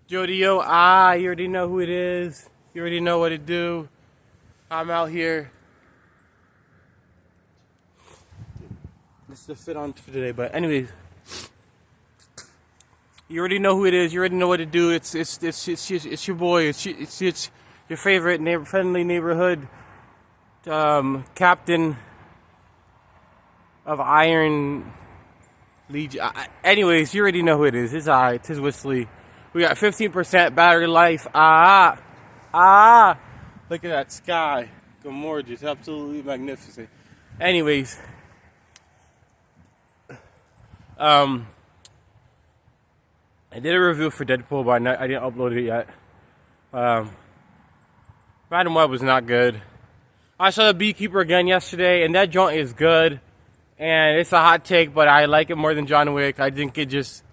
Jodio, you already know who it is. You already know what to do. I'm out here. This is the fit on for today, but anyways, you already know who it is. You already know what to do. It's your boy. It's your favorite friendly neighborhood captain of Iron Legion. Anyways, you already know who it is. It's alright. It's Whistly. We got 15% battery life. Look at that sky. Gorgeous. Absolutely magnificent. Anyways, I did a review for Deadpool, but I didn't upload it yet. Madam Web was not good. I saw The Beekeeper again yesterday, and that joint is good. And it's a hot take, but I like it more than John Wick. I think it's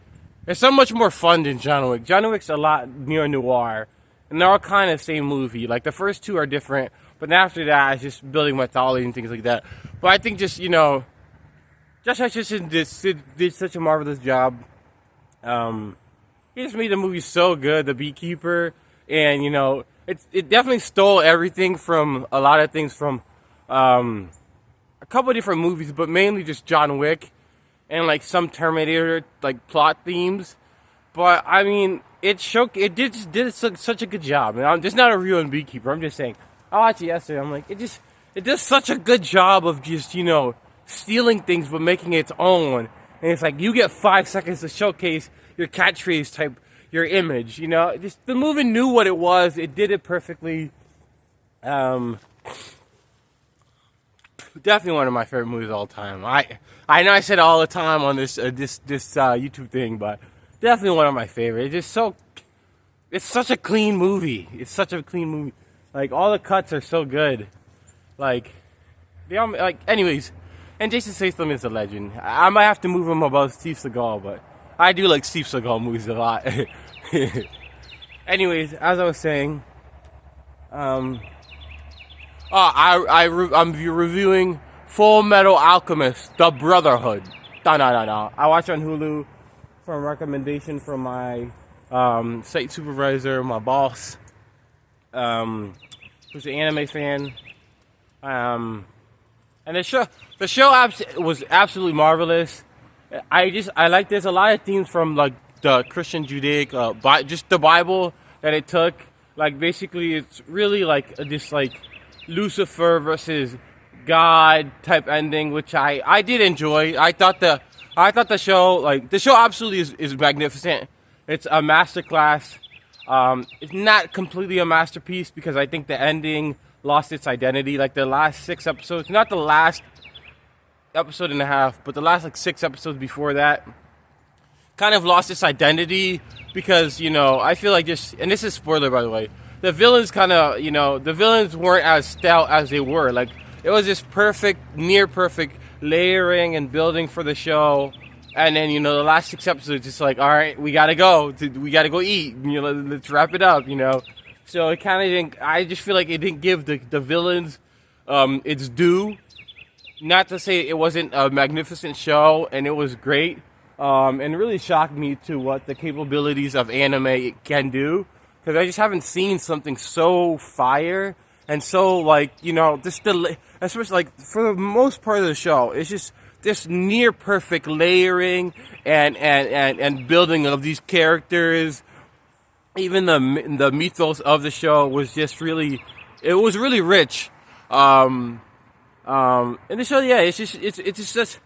so much more fun than John Wick. John Wick's a lot neo-noir, and they're all kind of the same movie. Like, the first two are different, but after that, it's just building mythology and things like that. But I think just Hutcherson did such a marvelous job. He just made the movie so good, The Beekeeper, and, it definitely stole everything from, a lot of things from, a couple of different movies, but mainly just John Wick and like some Terminator like plot themes. But I mean, it did such a good job. And I'm just not a review on Beekeeper. I'm just saying. I watched it yesterday. I'm like, it does such a good job of just stealing things but making it its own. And it's like you get 5 seconds to showcase your catchphrase type, your image. Just the movie knew what it was. It did it perfectly. Definitely one of my favorite movies of all time. I know I said it all the time on this YouTube thing, but definitely one of my favorites. It's such a clean movie. It's such a clean movie. Like, all the cuts are so good. Anyways, and Jason Statham is a legend. I might have to move him above Steve Seagal, but I do like Steve Seagal movies a lot. Anyways, as I was saying, I'm reviewing Fullmetal Alchemist, The Brotherhood. No. I watched it on Hulu from a recommendation from my site supervisor, my boss, who's an anime fan. And the show was absolutely marvelous. I like there's a lot of themes from like the Christian Judaic, just the Bible that it took. Like, basically, it's really like just like Lucifer versus God type ending, which I did enjoy. I thought the show absolutely is magnificent. It's a masterclass. It's not completely a masterpiece because I think the ending lost its identity. Like, the last 6 episodes, not the last episode and a half, but the last 6 episodes before that kind of lost its identity because, I feel like and this is spoiler by the way, the villains the villains weren't as stout as they were. Like, it was this near perfect layering and building for the show. And then, the last 6 episodes, just like, all right, we gotta go eat. Let's wrap it up, So it kind of didn't, I just feel like it didn't give the villains its due. Not to say it wasn't a magnificent show, and it was great. And it really shocked me to what the capabilities of anime can do. Because I just haven't seen something so fire and so, especially, for the most part of the show, it's just this near perfect layering and building of these characters. Even the mythos of the show was just really rich. And the show, yeah, it's just,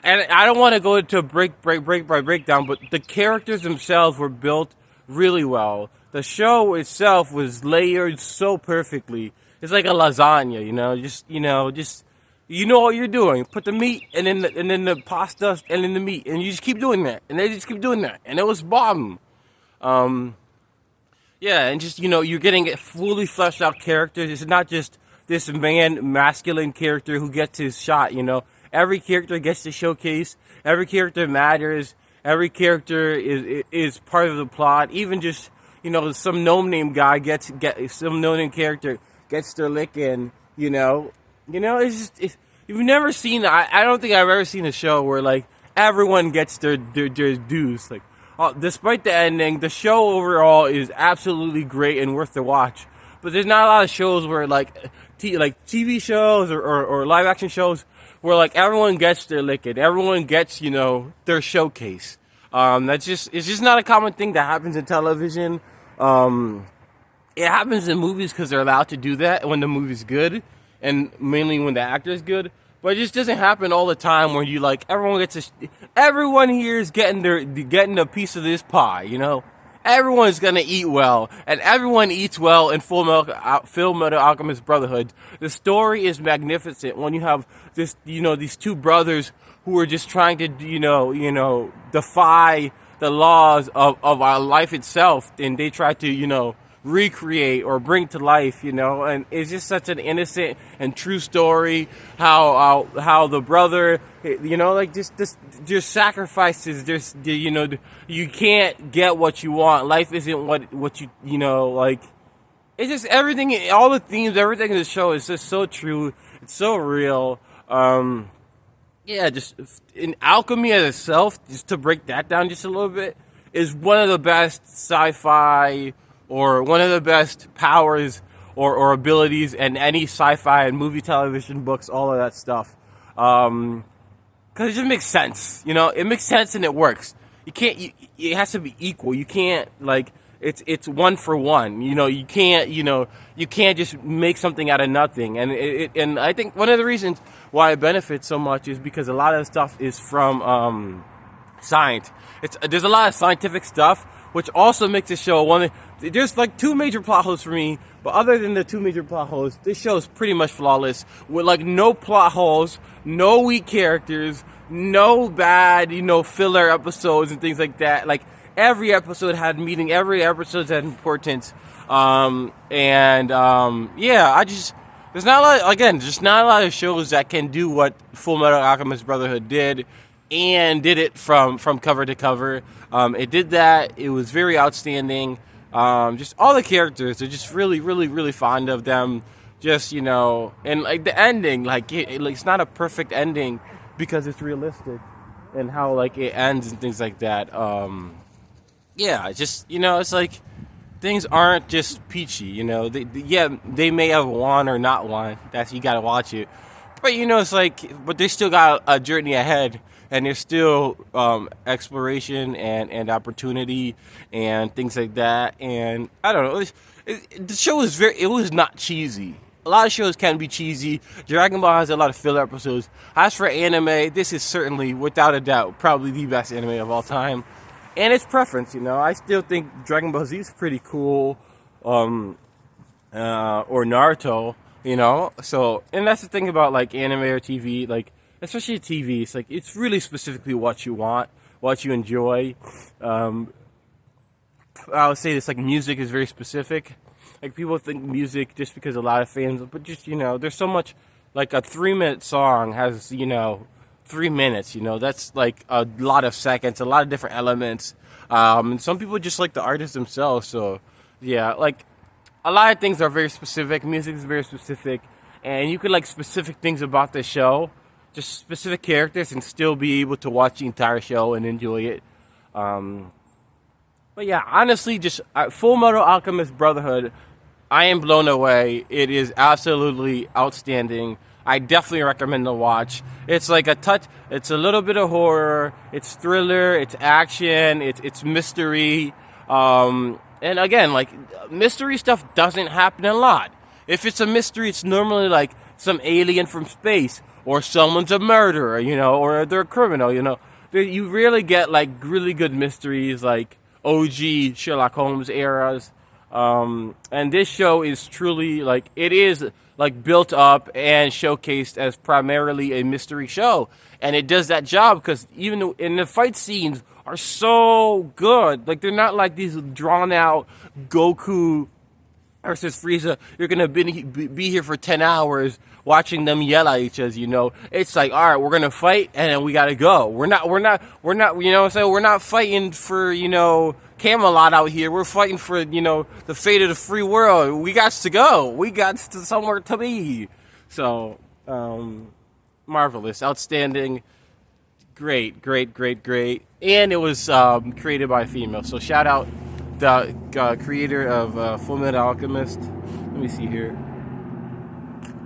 and I don't want to go into breakdown, but the characters themselves were built really well. The show itself was layered so perfectly. It's like a lasagna, just you know what you're doing. Put the meat and then the pasta and then the meat, and you just keep doing that, and they just keep doing that, and it was bomb. Yeah, and just you're getting fully fleshed out characters. It's not just this masculine character who gets his shot. Every character gets to showcase. Every character matters. Every character is part of the plot. Even just some no-name guy some no-name character gets their lick in. It's you've never seen. I don't think I've ever seen a show where like everyone gets their dues. Like, despite the ending, the show overall is absolutely great and worth the watch. But there's not a lot of shows where like TV shows or live action shows where like everyone gets their lick it, everyone gets their showcase. It's just not a common thing that happens in television. It happens in movies because they're allowed to do that when the movie's good, and mainly when the actor's good. But it just doesn't happen all the time where you like everyone here is getting a piece of this pie. Everyone's gonna eat well, and everyone eats well in Fullmetal Alchemist Brotherhood. The story is magnificent when you have these two brothers who are just trying to defy the laws of our life itself, and they try to recreate or bring to life, and it's just such an innocent and true story. How the brother, just sacrifices. You can't get what you want. Life isn't what you. It's just everything. All the themes, everything in the show is just so true. It's so real. Just in alchemy as itself, just to break that down just a little bit, is one of the best sci-fi or one of the best powers or abilities in any sci-fi and movie, television, books, all of that stuff. Because it just makes sense. It makes sense and it works. You can't. It has to be equal. You can't it's one for one. You can't. You can't just make something out of nothing. And I think one of the reasons why it benefits so much is because a lot of the stuff is from science. There's a lot of scientific stuff, which also makes the show there's like two major plot holes for me, but other than the two major plot holes, this show is pretty much flawless with like no plot holes, no weak characters, no bad, filler episodes and things like that. Like every episode had meaning, every episode had importance. There's not a lot, just not a lot of shows that can do what Fullmetal Alchemist Brotherhood did, and did it from cover to cover. It did that. It was very outstanding. Just all the characters, they're just really, really, really fond of them. Just, and like the ending, it's not a perfect ending because it's realistic and how it ends and things like that. It's like things aren't just peachy, they may have won or not won. You gotta watch it. But but they still got a journey ahead, and there's still exploration and opportunity and things like that. And I don't know, the show was it was not cheesy. A lot of shows can be cheesy. Dragon Ball has a lot of filler episodes. As for anime, this is certainly, without a doubt, probably the best anime of all time. And it's preference, I still think Dragon Ball Z is pretty cool, or Naruto, So, and that's the thing about anime or TV, especially TV. It's it's really specifically what you want, what you enjoy. I would say this music is very specific. People think music just because a lot of fans, but just there's so much. A 3-minute song has 3 minutes. That's a lot of seconds, a lot of different elements. And some people just like the artists themselves. So yeah, a lot of things are very specific. Music is very specific, and you could specific things about the show, just specific characters, and still be able to watch the entire show and enjoy it. But yeah, honestly, just Fullmetal Alchemist Brotherhood, I am blown away. It is absolutely outstanding. I definitely recommend the watch. It's it's a little bit of horror, it's thriller, it's action, it's mystery. And again, mystery stuff doesn't happen a lot. If it's a mystery, it's normally some alien from space, or someone's a murderer, or they're a criminal, You rarely get really good mysteries OG Sherlock Holmes eras. And this show is truly it is built up and showcased as primarily a mystery show, and it does that job because even in the fight scenes are so good. They're not these drawn out Goku versus Frieza. You're gonna be here for 10 hours watching them yell at each other. It's all right, we're gonna fight and then we gotta go. We're not we're not fighting for Camelot out here. We're fighting for the fate of the free world. We got to go. We got to somewhere to be. So marvelous, outstanding, great, great, great, great. And it was created by a female. So shout out the creator of Fullmetal Alchemist. Let me see here.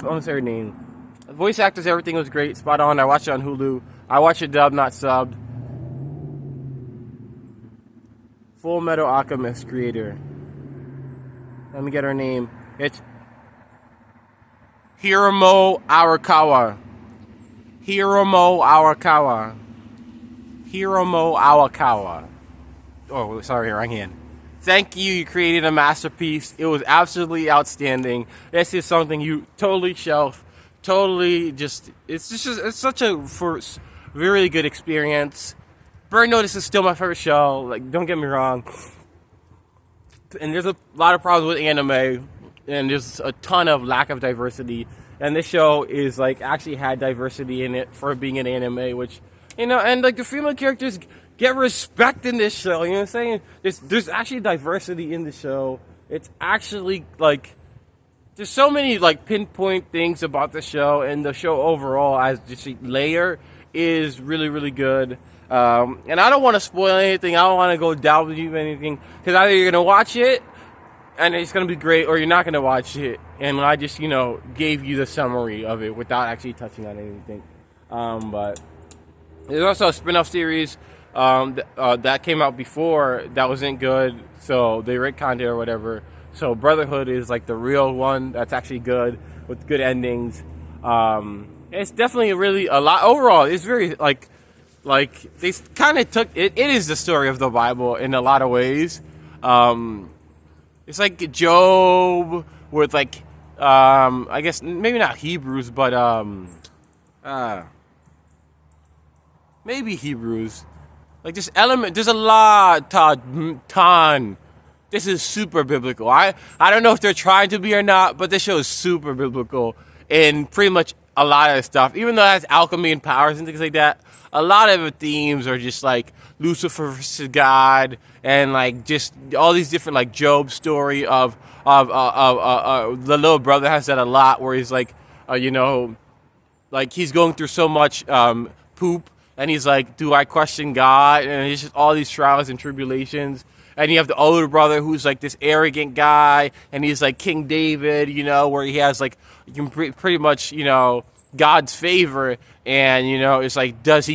What was her name? Voice actors, everything was great, spot on. I watched it on Hulu. I watched it dubbed, not subbed. Fullmetal Alchemist creator. Let me get her name. It's Hiromo Arakawa. Hiromo Arakawa. Hiromo Arakawa. Oh, sorry, wrong hand. Thank you. You created a masterpiece. It was absolutely outstanding. This is something you totally shelf. Totally it's such a really good experience. Burn Notice is still my favorite show. Like, don't get me wrong. And there's a lot of problems with anime, and there's a ton of lack of diversity. And this show is like actually had diversity in it for being an anime, which, you know, and like the female characters get respect in this show. You know what I'm saying? There's actually diversity in the show. It's actually like there's so many like pinpoint things about the show, and the show overall as just a layer is really, really good. And I don't want to spoil anything. I don't want to go down with you anything, because either you're gonna watch it and it's gonna be great, or you're not gonna watch it. And I just, you know, gave you the summary of it without actually touching on anything. But there's also a spin-off series that came out before that wasn't good, so they retconned it or whatever. So Brotherhood is like the real one that's actually good with good endings. It's definitely really a lot overall. It's very like they kind of took it. It is the story of the Bible in a lot of ways. It's like Job with like I guess maybe not Hebrews, but maybe Hebrews. Like this element, there's a lot, ton. This is super biblical. I don't know if they're trying to be or not, but this show is super biblical in pretty much a lot of the stuff. Even though it has alchemy and powers and things like that, a lot of the themes are just like Lucifer versus God, and like just all these different like Job story of the little brother has that a lot, where he's like, you know, like he's going through so much poop, and he's like, do I question God? And it's just all these trials and tribulations. And you have the older brother who's like this arrogant guy, and he's like King David, you know, where he has like pretty much, you know, God's favor. And, you know, it's like, does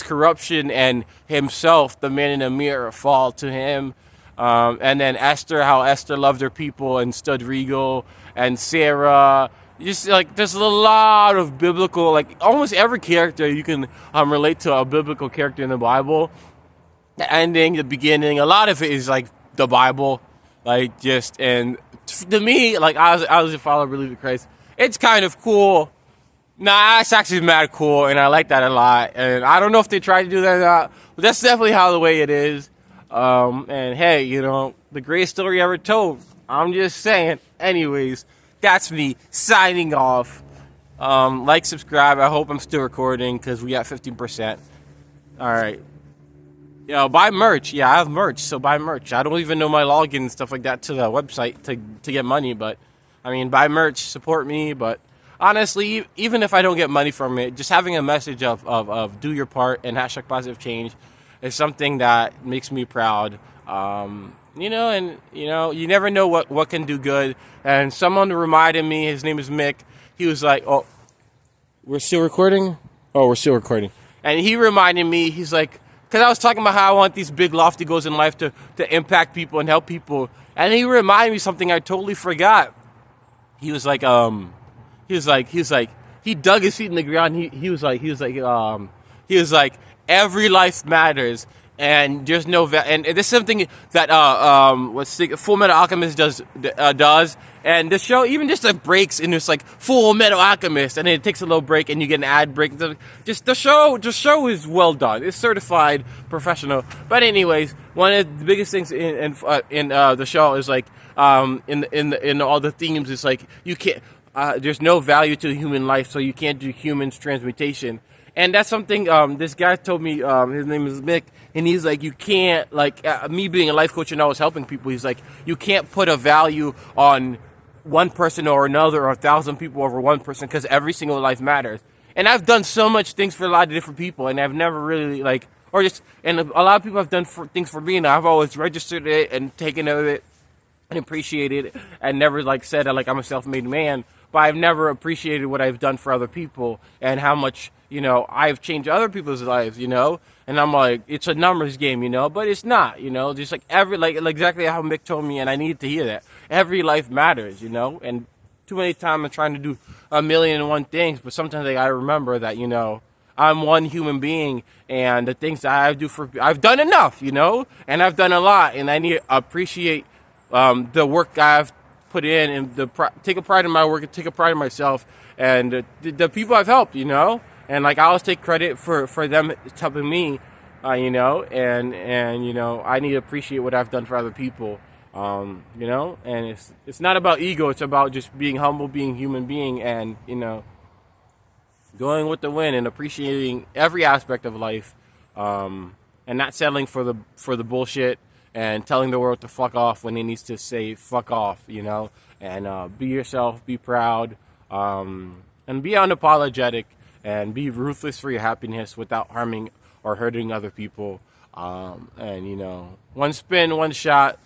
corruption and himself, the man in the mirror, fall to him? And then Esther, how Esther loved her people and stood regal, and Sarah. Just like there's a lot of biblical, like almost every character you can relate to a biblical character in the Bible. The ending, the beginning, a lot of it is like the Bible, like just, and to me, like I was a follower, believer in Christ. It's kind of cool. Nah, it's actually mad cool, and I like that a lot. And I don't know if they tried to do that or not, but that's definitely how the way it is. And hey, you know, the greatest story ever told. I'm just saying. Anyways, that's me signing off. Like, subscribe. I hope I'm still recording, because we got 15%. All right. You know, buy merch. Yeah, I have merch, so buy merch. I don't even know my login and stuff like that to the website to get money, but I mean, buy merch, support me. But honestly, even if I don't get money from it, just having a message of do your part and hashtag positive change is something that makes me proud. You know, and you know, you never know what can do good. And someone reminded me, his name is Mick. He was like, "Oh, we're still recording? Oh, we're still recording." And he reminded me, he's like, because I was talking about how I want these big lofty goals in life to impact people and help people. And he reminded me something I totally forgot. He was like, he dug his feet in the ground. He was like, every life matters. And there's no and this is something that Fullmetal Alchemist does, and the show even just like breaks in this like Fullmetal Alchemist, and then it takes a little break, and you get an ad break. Just the show is well done. It's certified professional. But anyways, one of the biggest things in the show is like in all the themes is like you can't. There's no value to human life, so you can't do human transmutation. And that's something this guy told me, his name is Mick, and he's like, you can't, like, me being a life coach and always helping people, he's like, you can't put a value on one person or another, or 1,000 people over one person, because every single life matters. And I've done so much things for a lot of different people, and I've never really like, or just, and a lot of people have done things for me, and I've always registered it and taken note of it and appreciated it, and never like said that like I'm a self-made man. But I've never appreciated what I've done for other people and how much, you know, I've changed other people's lives, you know. And I'm like, it's a numbers game, you know, but it's not, you know. Just like like exactly how Mick told me, and I needed to hear that. Every life matters, you know, and too many times I'm trying to do a million and one things, but sometimes I gotta remember that, you know, I'm one human being, and the things that I do I've done enough, you know, and I've done a lot, and I need to appreciate the work I've put in, and take a pride in my work, and take a pride in myself, and the people I've helped, you know, and like I always take credit for them helping me, you know, and you know, I need to appreciate what I've done for other people. You know, and it's not about ego. It's about just being humble, being a human being, and, you know, going with the wind and appreciating every aspect of life, and not settling for the bullshit and telling the world to fuck off when it needs to say fuck off, you know, and be yourself, be proud, and be unapologetic, and be ruthless for your happiness without harming or hurting other people, and, you know, one spin, one shot.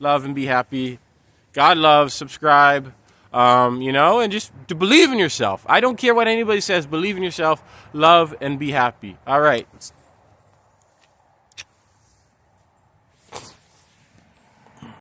Love and be happy. God loves. Subscribe. You know, and just to believe in yourself. I don't care what anybody says. Believe in yourself. Love and be happy. All right.